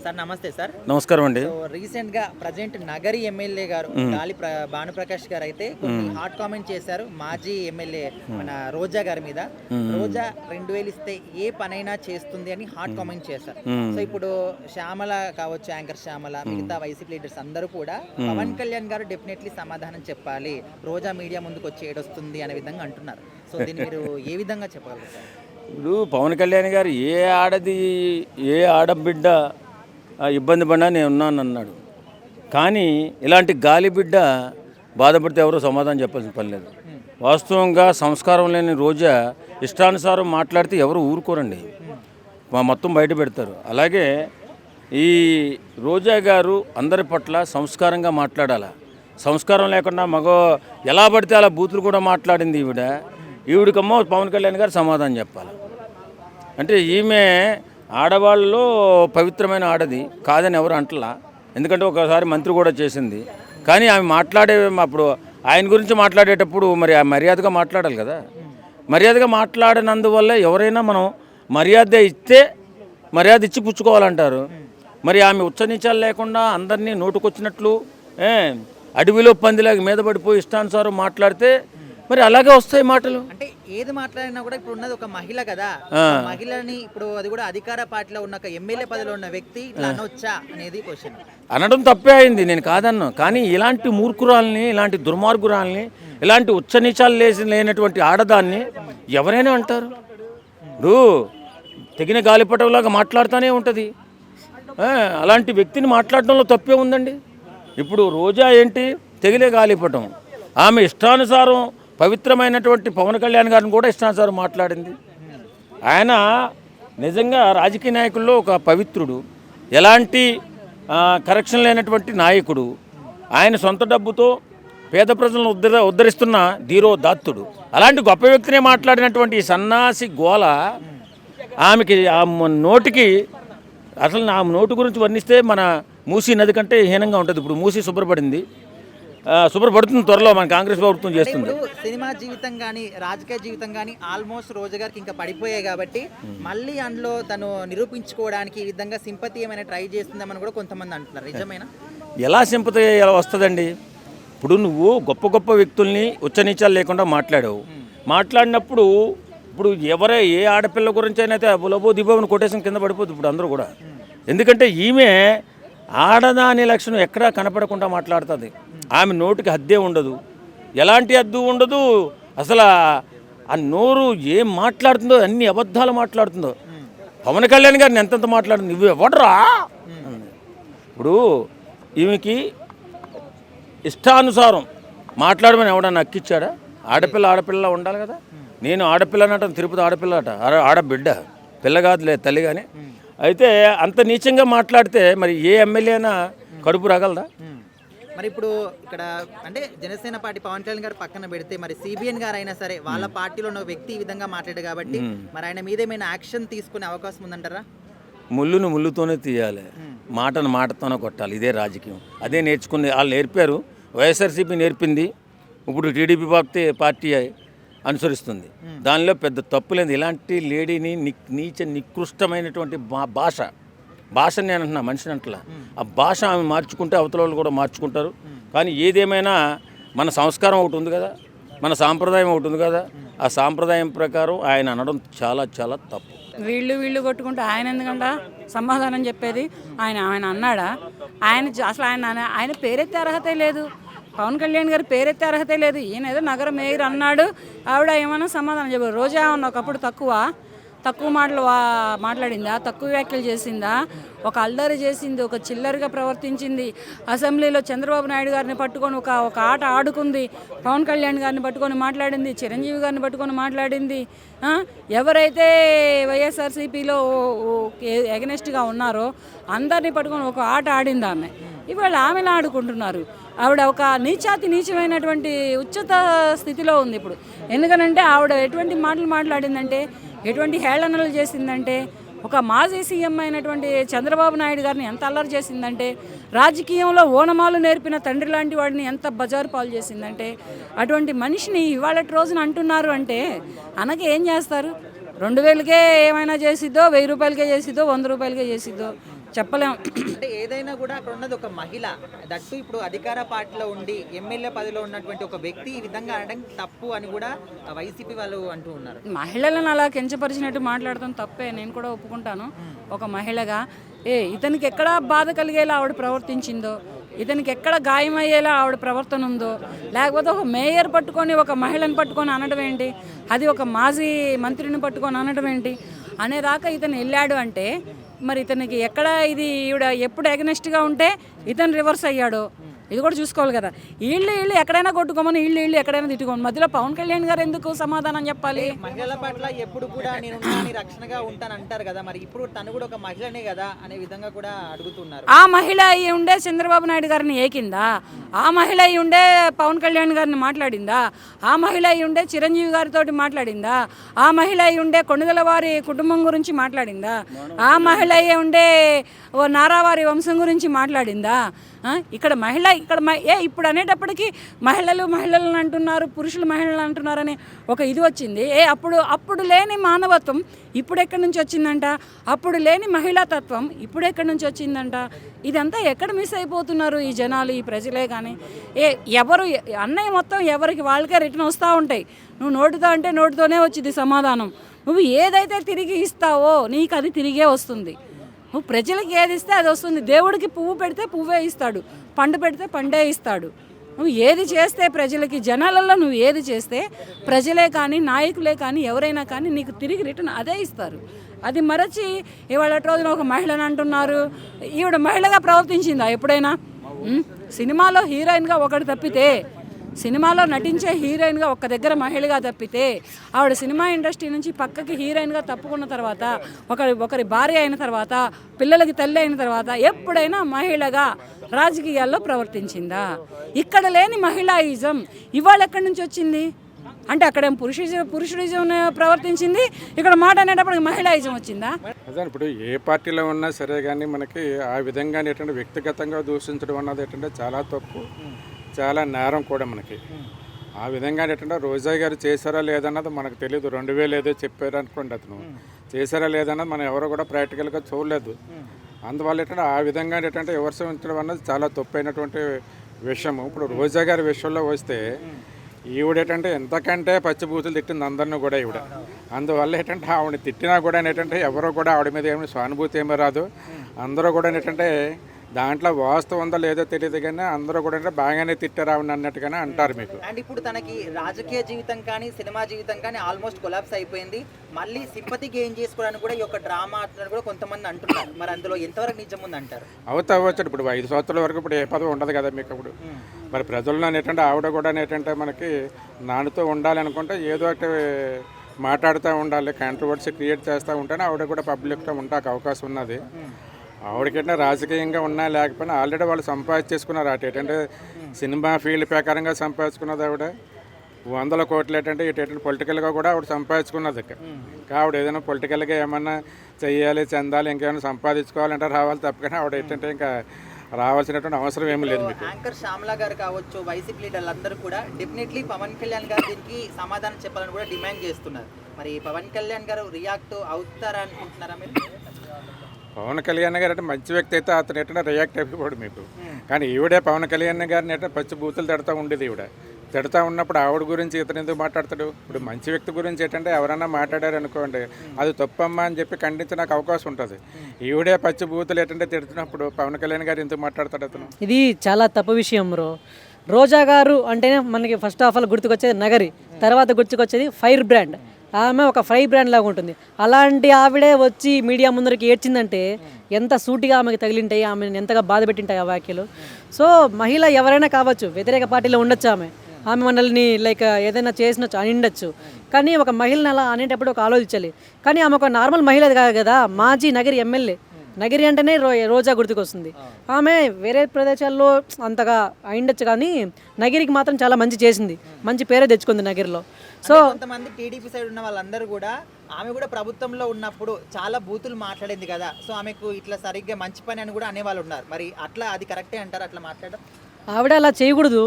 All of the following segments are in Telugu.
సార్ నమస్తే సార్. నమస్కారం అండి. రీసెంట్ గా ప్రజెంట్ నగరి ఎమ్మెల్యే గారు గాలి భానుప్రకాష్ గారు అయితే కొన్ని హాట్ కామెంట్ చేశారు మాజీ ఎమ్మెల్యే మన రోజా గారి మీద. రోజా 2000 ఇస్తే ఏ పనైనా చేస్తుంది అని హాట్ కామెంట్ చేశారు. సో ఇప్పుడు శ్యామల కావచ్చు, యాంకర్ శ్యామల, మిగతా వైసీపీ లీడర్స్ అందరూ కూడా పవన్ కళ్యాణ్ గారు డెఫినెట్లీ సమాధానం చెప్పాలి, రోజా మీడియా ముందుకు వచ్చి ఏడొస్తుంది అనే విధంగా అంటున్నారు. సో దీన్ని మీరు ఏ విధంగా చెప్పగలరు సార్? ఇప్పుడు పవన్ కళ్యాణ్ గారు ఏ ఆడబిడ్డ ఇబ్బంది పడినా నేను ఉన్నాను అన్నాడు. కానీ ఇలాంటి గాలి బిడ్డ బాధపడితే ఎవరో సమాధానం చెప్పాల్సిన పని లేదు. వాస్తవంగా సంస్కారం లేని రోజా ఇష్టానుసారం మాట్లాడితే ఎవరు ఊరుకోరండి, మొత్తం బయట పెడతారు. అలాగే ఈ రోజా గారు అందరి పట్ల సంస్కారంగా మాట్లాడాలి. సంస్కారం లేకుండా ఎలా పడితే అలా బూతులు కూడా మాట్లాడింది ఈవిడికమ్మో పవన్ కళ్యాణ్ గారు సమాధానం చెప్పాలి. అంటే ఈమె ఆడవాళ్ళలో పవిత్రమైన ఆడది కాదని ఎవరు అంటలా. ఎందుకంటే ఒకసారి మంత్రి కూడా చేసింది. కానీ ఆమె అప్పుడు ఆయన గురించి మాట్లాడేటప్పుడు మరి మర్యాదగా మాట్లాడాలి కదా. మర్యాదగా మాట్లాడినందువల్ల ఎవరైనా మనం మర్యాద ఇచ్చి పుచ్చుకోవాలంటారు. మరి ఆమె ఉచ్చనీచాలు లేకుండా అందరినీ నోటుకొచ్చినట్లు అడవిలో పందిలాగా మీద పడిపోయి ఇష్టానుసారం మాట్లాడితే మరి అలాగే వస్తాయి మాటలు. అంటే ఏది మాట్లాడినా కూడా ఇప్పుడు ఉన్నది ఒక మహిళ కదా, మహిళని ఇప్పుడు అది కూడా అధికార పార్టీలో ఉన్న ఎమ్మెల్యే పదవిలో ఉన్న వ్యక్తి ఇట్లా అనొచ్చా అనేది క్వశ్చన్. అనడం తప్పే అయింది, నేను కాదన్నా. కానీ ఇలాంటి మూర్ఖురాల్ని, ఇలాంటి దుర్మార్గురాల్ని, ఇలాంటి ఉచ్చనీచాలు లేనటువంటి ఆడదాన్ని ఎవరైనా అంటారు. ఇప్పుడు తెగిన గాలిపటంలాగా మాట్లాడుతూనే ఉంటుంది. అలాంటి వ్యక్తిని మాట్లాడడంలో తప్పే ఉందండి. ఇప్పుడు రోజా ఏంటి తెగిలే గాలిపటం. ఆమె ఇష్టానుసారం పవిత్రమైనటువంటి పవన్ కళ్యాణ్ గారిని కూడా ఇష్టానుసారం మాట్లాడింది. ఆయన నిజంగా రాజకీయ నాయకుల్లో ఒక పవిత్రుడు, ఎలాంటి కరెక్షన్ లేనటువంటి నాయకుడు. ఆయన సొంత డబ్బుతో పేద ప్రజలను ఉద్ధరిస్తున్న ధీరోదాత్తుడు. అలాంటి గొప్ప వ్యక్తినే మాట్లాడినటువంటి ఈ సన్నాసి గోల ఆమెకి నోటికి అసలు ఆ నోటు గురించి వర్ణిస్తే మన మూసీ నది కంటే హీనంగా ఉంటుంది. ఇప్పుడు మూసీ శుభ్రపడుతుంది త్వరలో, మన కాంగ్రెస్ ప్రభుత్వం చేస్తుంది. సినిమా జీవితం కానీ రాజకీయ జీవితం కానీ ఆల్మోస్ట్ రోజా గారికి ఇంకా పడిపోయాయి కాబట్టి మళ్ళీ అందులో తను నిరూపించుకోవడానికి ఈ విధంగా సింపతి ఏమైనా ట్రై చేస్తుందామని కూడా కొంతమంది అంటున్నారు. నిజమేనా? ఎలా సింపతి ఎలా వస్తుందండి? ఇప్పుడు నువ్వు గొప్ప గొప్ప వ్యక్తుల్ని ఉచ్చనీచాలు లేకుండా మాట్లాడినప్పుడు ఇప్పుడు ఏ ఆడపిల్ల గురించి అయినా బులబో దిబోని కొటేషన్ కింద పడిపోతుంది ఇప్పుడు అందరూ కూడా. ఎందుకంటే ఈమె ఆడదాని లక్షణం ఎక్కడా కనపడకుండా మాట్లాడుతుంది. ఆమె నోటికి హద్దే ఉండదు, ఎలాంటి హద్దు ఉండదు. అసలు ఆ నోరు ఏం మాట్లాడుతుందో అన్ని అబద్ధాలు మాట్లాడుతుందో. పవన్ కళ్యాణ్ గారిని ఎంతెంత మాట్లాడుతుంది, నువ్వు ఎవడరా. ఇప్పుడు ఈమెకి ఇష్టానుసారం మాట్లాడమని ఎవడన్నా అక్కిచ్చాడా? ఆడపిల్ల ఉండాలి కదా. నేను ఆడపిల్లనట, తిరుపతి ఆడపిల్లట, ఆడబిడ్డ, పిల్ల కాదులే తల్లి. కానీ అయితే అంత నీచంగా మాట్లాడితే మరి ఏ ఎమ్మెల్యే అయినా కడుపు రాగలదా? మరి ఇప్పుడు ఇక్కడ అంటే జనసేన పార్టీ పవన్ కళ్యాణ్ గారు పక్కన పెడితే మరి సిబిఎన్ గారు అయినా సరే వాళ్ళ పార్టీలో ఉన్న వ్యక్తి ఈ విధంగా మాట్లాడారు కాబట్టి మరి ఆయన మీద ఏమైనా యాక్షన్ తీసుకునే అవకాశం ఉందంటారా? ముళ్ళును ముళ్ళుతోనే తీయాలి, మాటను మాటతోనే కొట్టాలి. ఇదే రాజకీయం. అదే నేర్చుకుని వాళ్ళు నేర్పారు. వైఎస్ఆర్సీపీ నేర్పింది, ఇప్పుడు టీడీపీ పార్టీ అనుసరిస్తుంది. దానిలో పెద్ద తప్పు లేదు. ఇలాంటి లేడీని నికృష్టమైనటువంటి భాషని నేను అంటున్నా, మనిషిని అంటలా. ఆ భాష ఆమె మార్చుకుంటే అవతల వాళ్ళు కూడా మార్చుకుంటారు. కానీ ఏదేమైనా మన సంస్కారం ఒకటి ఉంది కదా, మన సాంప్రదాయం ఒకటి ఉంది కదా. ఆ సాంప్రదాయం ప్రకారం ఆయన అనడం చాలా చాలా తప్పు. వీళ్ళు కొట్టుకుంటే ఆయన ఎందుకంట సమాధానం చెప్పేది? ఆయన అన్నాడా? అసలు ఆయన పేరెత్తే అర్హతే లేదు. పవన్ కళ్యాణ్ గారు పేరెత్తే అర్హతే లేదు. ఈయన ఏదో నగర మేయర్ అన్నాడు, ఆవిడ ఏమన్నా సమాధానం చెప్పారు. రోజా ఏమన్నా ఒకప్పుడు తక్కువ మాటలు మాట్లాడిందా? తక్కువ వ్యాఖ్యలు చేసిందా? ఒక అల్లరి చేసింది, ఒక చిల్లరగా ప్రవర్తించింది. అసెంబ్లీలో చంద్రబాబు నాయుడు గారిని పట్టుకొని ఒక ఆట ఆడుకుంది. పవన్ కళ్యాణ్ గారిని పట్టుకొని మాట్లాడింది, చిరంజీవి గారిని పట్టుకొని మాట్లాడింది. ఎవరైతే వైఎస్ఆర్సీపీలో ఎగనెస్ట్గా ఉన్నారో అందరినీ పట్టుకొని ఒక ఆట ఆడింది ఆమె. ఇవాళ ఆమెలా ఆడుకుంటున్నారు. ఆవిడ ఒక నీచమైనటువంటి ఉच्चత స్థితిలో ఉంది ఇప్పుడు. ఎందుకనంటే ఆవిడ ఎటువంటి మాటలు మాట్లాడిందంటే, ఎటువంటి హేళనలు చేసిందంటే, ఒక మాజీ సీఎం అయినటువంటి చంద్రబాబు నాయుడు గారిని ఎంత అల్లరి చేసిందంటే, రాజకీయంలో ఓనమాలు నేర్పిన తండ్రి లాంటి వాడిని ఎంత బజారు పాలు చేసిందంటే, అటువంటి మనిషిని ఇవాళ రోజున అంటున్నారు అంటే అనగా ఏం చేస్తారు? 2000కే ఏమైనా చేసిద్దో, 1000 రూపాయలకే చేసిద్దో, 100 రూపాయలకే చేసిద్దో చెప్పలేము. అంటే ఏదైనా కూడా అక్కడ ఉన్నది ఒక మహిళ, దట్టు ఇప్పుడు అధికార పార్టీలో ఉండి ఎమ్మెల్యే పదవిలో ఉన్నటువంటి ఒక వ్యక్తి ఈ విధంగా అనడం తప్పు అని కూడా వైసీపీ వాళ్ళు అంటూ ఉన్నారు. మహిళలను అలా కించపరిచినట్టు మాట్లాడటం తప్పే, నేను కూడా ఒప్పుకుంటాను. ఒక మహిళగా ఇతనికి ఎక్కడ బాధ కలిగేలా ఆవిడ ప్రవర్తించిందో, ఇతనికి ఎక్కడ గాయమయ్యేలా ఆవిడ ప్రవర్తన ఉందో, లేకపోతే ఒక మేయర్ పట్టుకొని ఒక మహిళను పట్టుకొని అనడం ఏంటి, అది ఒక మాజీ మంత్రిని పట్టుకొని అనడం ఏంటి అనేదాకా ఇతను వెళ్ళాడు అంటే మరి ఇతనికి ఎక్కడ ఇది ఈవిడ ఎప్పుడు ఎగనెస్ట్గా ఉంటే ఇతను రివర్స్ అయ్యాడో ఇది కూడా చూసుకోవాలి కదా. వీళ్ళు ఎక్కడైనా కొట్టుకోమని వీళ్ళు ఎక్కడైనా తిట్టుకోమని మధ్యలో పవన్ కళ్యాణ్ గారు ఎందుకు సమాధానం చెప్పాలి? మహిళల పట్ల ఎప్పుడు కూడా నేను రక్షణగా ఉంటాను అంటారు కదా, మరి ఇప్పుడు తను కూడా ఒక మహిళనే కదా అనే విధంగా కూడా అడుగుతున్నారు. ఆ మహిళ అయి ఉండే చంద్రబాబు నాయుడు గారిని ఏకిందా? ఆ మహిళ అయి ఉండే పవన్ కళ్యాణ్ గారిని మాట్లాడిందా? ఆ మహిళ అయి ఉండే చిరంజీవి గారితో మాట్లాడిందా? ఆ మహిళ అయి ఉండే కొణిదెల వారి కుటుంబం గురించి మాట్లాడిందా? ఆ మహిళ అయి ఉండే నారావారి వంశం గురించి మాట్లాడిందా? ఇక్కడ మహిళ ఇప్పుడు అనేటప్పటికీ మహిళలను అంటున్నారు, పురుషులు మహిళలు అంటున్నారని ఒక ఇది వచ్చింది. అప్పుడు లేని మానవత్వం ఇప్పుడు ఎక్కడి నుంచి వచ్చిందంట? అప్పుడు లేని మహిళా తత్వం ఇప్పుడు ఎక్కడి నుంచి వచ్చిందంట? ఇదంతా ఎక్కడ మిస్ అయిపోతున్నారు ఈ జనాలు, ఈ ప్రజలే. కానీ ఎవరు అన్నయ్య మొత్తం ఎవరికి వాళ్ళకే రిటర్న్ వస్తూ ఉంటాయి. నువ్వు నోటితో అంటే నోటితోనే వచ్చింది సమాధానం. నువ్వు ఏదైతే తిరిగి ఇస్తావో నీకు అది తిరిగే వస్తుంది. నువ్వు ప్రజలకు ఏది ఇస్తే అది వస్తుంది. దేవుడికి పువ్వు పెడితే పువ్వే ఇస్తాడు, పండు పెడితే పండే ఇస్తాడు. నువ్వు ఏది చేస్తే ప్రజలకి, జనాలలో నువ్వు ఏది చేస్తే ప్రజలే కానీ నాయకులే కానీ ఎవరైనా కానీ నీకు తిరిగి రిటర్న్ అదే ఇస్తారు. అది మరచి ఇవాళ రోజున ఒక మహిళను అంటున్నారు. ఈవిడ మహిళగా ప్రవర్తించిందా ఎప్పుడైనా? సినిమాలో హీరోయిన్గా ఒకటి తప్పితే, సినిమాలో నటించే హీరోయిన్గా ఒక్క దగ్గర మహిళగా తప్పితే, ఆవిడ సినిమా ఇండస్ట్రీ నుంచి పక్కకి హీరోయిన్గా తప్పుకున్న తర్వాత, ఒకరి భార్య అయిన తర్వాత, పిల్లలకి తల్లి అయిన తర్వాత ఎప్పుడైనా మహిళగా రాజకీయాల్లో ప్రవర్తించిందా? ఇక్కడ లేని మహిళాయిజం ఇవాళ ఎక్కడి నుంచి వచ్చింది అంటే అక్కడేం పురుషుడిజం ప్రవర్తించింది, ఇక్కడ మాట అనేటప్పుడు మహిళాయిజం వచ్చిందా? అదే ఇప్పుడు ఏ పార్టీలో ఉన్నా సరే కానీ మనకి ఆ విధంగా ఏంటంటే వ్యక్తిగతంగా దూషించడం అన్నది ఏంటంటే చాలా తప్పు, చాలా నేరం కూడా మనకి. ఆ విధంగా ఏంటంటే రోజా గారు చేశారా లేదన్నది మనకు తెలియదు. 2000 ఏదో చెప్పారు అనుకోండి, అతను చేశారా లేదన్నది మనం ఎవరు కూడా ప్రాక్టికల్గా చూడలేదు. అందువల్ల ఏంటంటే ఆ విధంగా ఏంటంటే విమర్శించడం అన్నది చాలా తప్పైనటువంటి విషయము. ఇప్పుడు రోజా గారి విషయంలో వస్తే ఈవిడేటంటే ఎంతకంటే పచ్చిబూతులు తిట్టింది అందరినీ కూడా ఈవిడ. అందువల్ల ఏంటంటే ఆవిడ తిట్టినా కూడా ఏంటంటే ఎవరో కూడా ఆవిడ మీద ఏమి సానుభూతి ఏమీ రాదు. అందరూ కూడా ఏంటంటే దాంట్లో వాస్తవం ఉందో లేదో తెలియదు కానీ అందరూ కూడా బాగానే తిట్టారా అన్నట్టుగానే అంటారు మీకు. అండ్ ఇప్పుడు తనకి రాజకీయ జీవితం కానీ సినిమా జీవితం కానీ ఆల్మోస్ట్ కొలాప్స్ అయిపోయింది. మళ్ళీ సింపతి గెయిన్ చేసుకోవడానికి కూడా ఈ యొక్క డ్రామా ఆడుతున్నారు కూడా కొంతమంది అంటున్నారు. మరి అందులో ఎంతవరకు నిజం ఉంది అంటారు? అవ్వచ్చు. ఇప్పుడు 5 సంవత్సరాల వరకు ఇప్పుడు ఏ పదవి ఉండదు కదా మీకు. అప్పుడు మరి ప్రజల్లో ఏంటంటే ఆవిడ కూడా ఏంటంటే మనకి నానుతో ఉండాలి అనుకుంటే ఏదో ఒకటి మాట్లాడుతూ ఉండాలి, కాంట్రవర్సీ క్రియేట్ చేస్తూ ఉంటేనే ఆవిడ కూడా పబ్లిక్లో ఉంటాక అవకాశం ఉన్నది. ఆవిడకంటే రాజకీయంగా ఉన్నా లేకపోయినా ఆల్రెడీ వాళ్ళు సంపాదించేసుకున్నారు. ఏంటంటే సినిమా ఫీల్డ్ ప్రకారంగా సంపాదించుకున్నది ఆవిడ 100 కోట్లు. ఏంటంటే ఇటు పొలిటికల్గా కూడా ఆవిడ సంపాదించుకున్నది. ఆవిడ ఏదైనా పొలిటికల్గా ఏమన్నా చెయ్యాలి, చెందాలి, ఇంకేమైనా సంపాదించుకోవాలంటే రావాలి తప్పకుండా ఆవిడ ఏంటంటే ఇంకా రావాల్సినటువంటి అవసరం ఏమీ లేదు మీకు. యాంకర్ శ్యామల గారు కావచ్చు, వైసీపీ లీడర్లు అందరూ కూడా డెఫినెట్లీ పవన్ కళ్యాణ్ గారు దీనికి సమాధానం చెప్పాలని కూడా డిమాండ్ చేస్తున్నారు. మరి పవన్ కళ్యాణ్ గారు రియాక్ట్ అవుతారా అనుకుంటున్నారా మీరు? పవన్ కళ్యాణ్ గారు అంటే మంచి వ్యక్తి అయితే అతను ఏంటంటే రియాక్ట్ అయిపోయాడు మీకు. కానీ ఈవిడే పవన్ కళ్యాణ్ గారిని అంటే పచ్చి బూతులు తిడతా ఉండేది. ఈవిడ తిడతా ఉన్నప్పుడు ఆవిడ గురించి ఇతను ఎందుకు మాట్లాడతాడు? ఇప్పుడు మంచి వ్యక్తి గురించి ఏంటంటే ఎవరైనా మాట్లాడారు అనుకోండి, అది తప్పమ్మా అని చెప్పి ఖండించడానికి అవకాశం ఉంటుంది. ఈవిడే పచ్చి బూతులు ఏంటంటే తిడుతున్నప్పుడు పవన్ కళ్యాణ్ గారు ఎందుకు మాట్లాడతాడు అతను? ఇది చాలా తప్పు విషయం బ్రో. రోజా గారు అంటేనే మనకి ఫస్ట్ ఆఫ్ ఆల్ గుర్తుకొచ్చేది నగరి, తర్వాత గుర్తుకొచ్చేది ఫైర్ బ్రాండ్. ఆమె ఒక ఫ్రై బ్రాండ్ లాగా ఉంటుంది. అలాంటి ఆవిడే వచ్చి మీడియా ముందరికి ఏడ్చిందంటే ఎంత సూటిగా ఆమెకి తగిలింటాయి, ఆమెను ఎంతగా బాధ పెట్టింటాయి ఆ వ్యాఖ్యలు. సో మహిళ ఎవరైనా కావచ్చు, వ్యతిరేక పార్టీలో ఉండొచ్చు, ఆమె మనల్ని లైక్ ఏదైనా చేసినచ్చు అని ఉండొచ్చు. కానీ ఒక మహిళని అలా అనేటప్పుడు ఒక ఆలోచించాలి. కానీ ఆమె ఒక నార్మల్ మహిళ కాదు కదా, మాజీ నగరి ఎమ్మెల్యే. నగిరి అంటేనే రోజా గుర్తుకొస్తుంది. ఆమె వేరే ప్రదేశాల్లో అంతగా అయిండొచ్చు కానీ నగిరికి మాత్రం చాలా మంచి చేసింది, మంచి పేరే తెచ్చుకుంది నగిరిలో. సో కొంతమంది టీడీపీ సైడ్ ఉన్న వాళ్ళందరూ కూడా ఆమె కూడా ప్రభుత్వంలో ఉన్నప్పుడు చాలా బూతులు మాట్లాడింది కదా, సో ఆమెకు ఇట్లా సరిగ్గా మంచి పని అని కూడా అనేవాళ్ళు ఉన్నారు. మరి అట్లా అది కరెక్టే అంటారు అట్లా మాట్లాడడం? ఆవిడ అలా చేయకూడదు.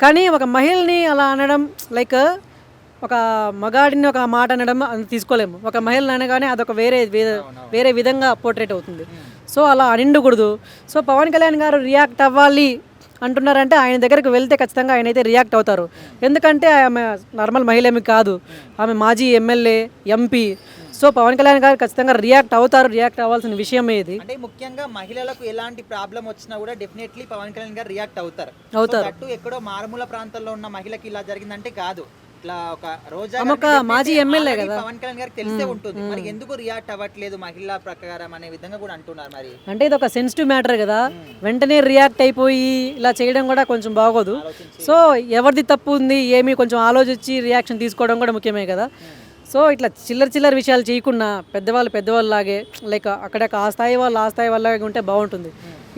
కానీ ఒక మహిళని అలా అనడం లైక్ ఒక మగాడిని ఒక మాట అనడం తీసుకోలేము. ఒక మహిళని అనగానే అదొక వేరే విధంగా పోర్ట్రేట్ అవుతుంది. సో అలా అనిండకూడదు. సో పవన్ కళ్యాణ్ గారు రియాక్ట్ అవ్వాలి అంటున్నారంటే ఆయన దగ్గరికి వెళ్తే ఖచ్చితంగా ఆయన అయితే రియాక్ట్ అవుతారు. ఎందుకంటే ఆమె నార్మల్ మహిళేమి కాదు, ఆమె మాజీ MLA, MP. So Pawan Kalyan garu ఖచ్చితంగా రియాక్ట్ అవుతారు. రియాక్ట్ అవ్వాల్సిన విషయం ఇది. అంటే ముఖ్యంగా మహిళలకు ఎలాంటి ప్రాబ్లం వచ్చినా కూడా డెఫినెట్లీ పవన్ కళ్యాణ్ గారు రియాక్ట్ అవుతారు. అటు ఎక్కడో మారుమూల ప్రాంతాల్లో ఉన్న మహిళకి ఇలా జరిగిందంటే కాదు, ఇట్లా ఒక రోజా ఒక మాజీ ఎమ్మెల్యే కదా, పవన్ కళ్యాణ్ గారికి తెలిసే ఉంటుంది. మరి ఎందుకు రియాక్ట్ అవ్వట్లేదు మహిళా ప్రకారం అనే విధంగా కూడా అంటున్నారు. మరి అంటే ఇది ఒక సెన్సిటివ్ మ్యాటర్ కదా, వెంటనే రియాక్ట్ అయిపోయి ఇలా చేయడం కూడా కొంచెం బాగోదు. సో ఎవరిది తప్పు ఉంది ఏమి కొంచెం ఆలోచించి రియాక్షన్ తీసుకోవడం కూడా ముఖ్యమే కదా. సో ఇట్లా చిల్లర విషయాలు చేయకుండా పెద్దవాళ్ళు లాగే లైక్ అక్కడ ఆ స్థాయి వాళ్ళలాగే ఉంటే బాగుంటుంది.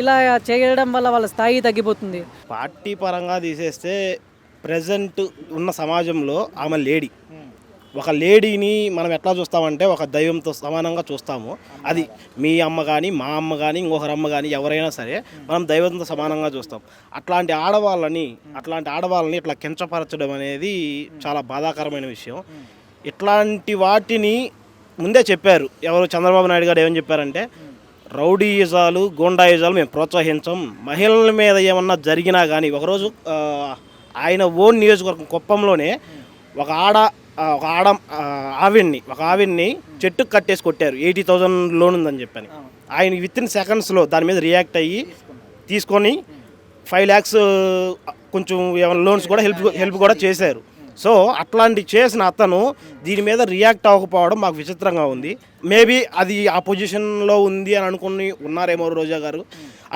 ఇలా చేయడం వల్ల వాళ్ళ స్థాయి తగ్గిపోతుంది. పార్టీ పరంగా తీసేస్తే ప్రజెంట్ ఉన్న సమాజంలో ఆమె లేడీ. ఒక లేడీని మనం ఎట్లా చూస్తామంటే ఒక దైవంతో సమానంగా చూస్తాము. అది మీ అమ్మ కానీ మా అమ్మ కానీ ఇంకొకరి అమ్మ కానీ ఎవరైనా సరే మనం దైవంతో సమానంగా చూస్తాం. అట్లాంటి ఆడవాళ్ళని ఇట్లా కించపరచడం అనేది చాలా బాధాకరమైన విషయం. ఇట్లాంటి వాటిని ముందే చెప్పారు ఎవరు, చంద్రబాబు నాయుడు గారు ఏమని చెప్పారంటే రౌడీయిజాలు గూండాయిజాలు మేము ప్రోత్సహించాం. మహిళల మీద ఏమన్నా జరిగినా కానీ ఒకరోజు ఆయన ఓన్ నియోజకవర్గం కుప్పంలోనే ఒక ఆవిడ్ని చెట్టుకు కట్టేసి కొట్టారు. 80,000 లోన్ ఉందని చెప్పని ఆయన వితిన్ సెకండ్స్లో దాని మీద రియాక్ట్ అయ్యి తీసుకొని 5 lakhs కొంచెం ఏమైనా లోన్స్ కూడా హెల్ప్ కూడా చేశారు. సో అట్లాంటి చేసిన అతను దీని మీద రియాక్ట్ అవ్వకపోవడం మాకు విచిత్రంగా ఉంది. మేబీ అది ఆ పొజిషన్లో ఉంది అని అనుకుని ఉన్నారేమో రోజా గారు,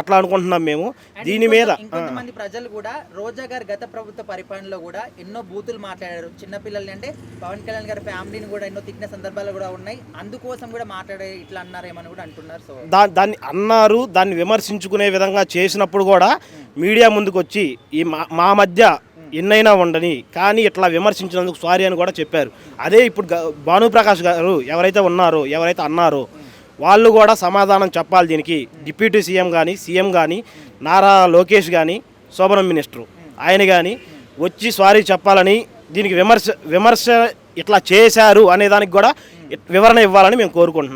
అట్లా అనుకుంటున్నాం మేము. దీని మీద కొంతమంది ప్రజలు కూడా రోజా గారు గత ప్రభుత్వ పరిపాలనలో కూడా ఎన్నో బూతులు మాట్లాడారు. చిన్నపిల్లల్ని అంటే పవన్ కళ్యాణ్ గారి ఫ్యామిలీని కూడా ఎన్నో తిట్టిన సందర్భాలు కూడా ఉన్నాయి. అందుకోసం కూడా మాట్లాడే ఇట్లా అన్నారేమని కూడా అంటున్నారు. సో దాన్ని అన్నారు, దాన్ని విమర్శించుకునే విధంగా చేసినప్పుడు కూడా మీడియా ముందుకు వచ్చి ఈ మా మధ్య ఎన్నైనా ఉండని కానీ ఇట్లా విమర్శించినందుకు సారీ అని కూడా చెప్పారు. అదే ఇప్పుడు భానుప్రకాష్ గారు ఎవరైతే అన్నారో వాళ్ళు కూడా సమాధానం చెప్పాలి. దీనికి డిప్యూటీ సీఎం కానీ సీఎం కానీ నారా లోకేష్ కానీ శోభనం మినిస్టరు ఆయన కానీ వచ్చి సారీ చెప్పాలని, దీనికి విమర్శ ఇట్లా చేశారు అనే దానికి కూడా వివరణ ఇవ్వాలని మేము కోరుకుంటున్నాం.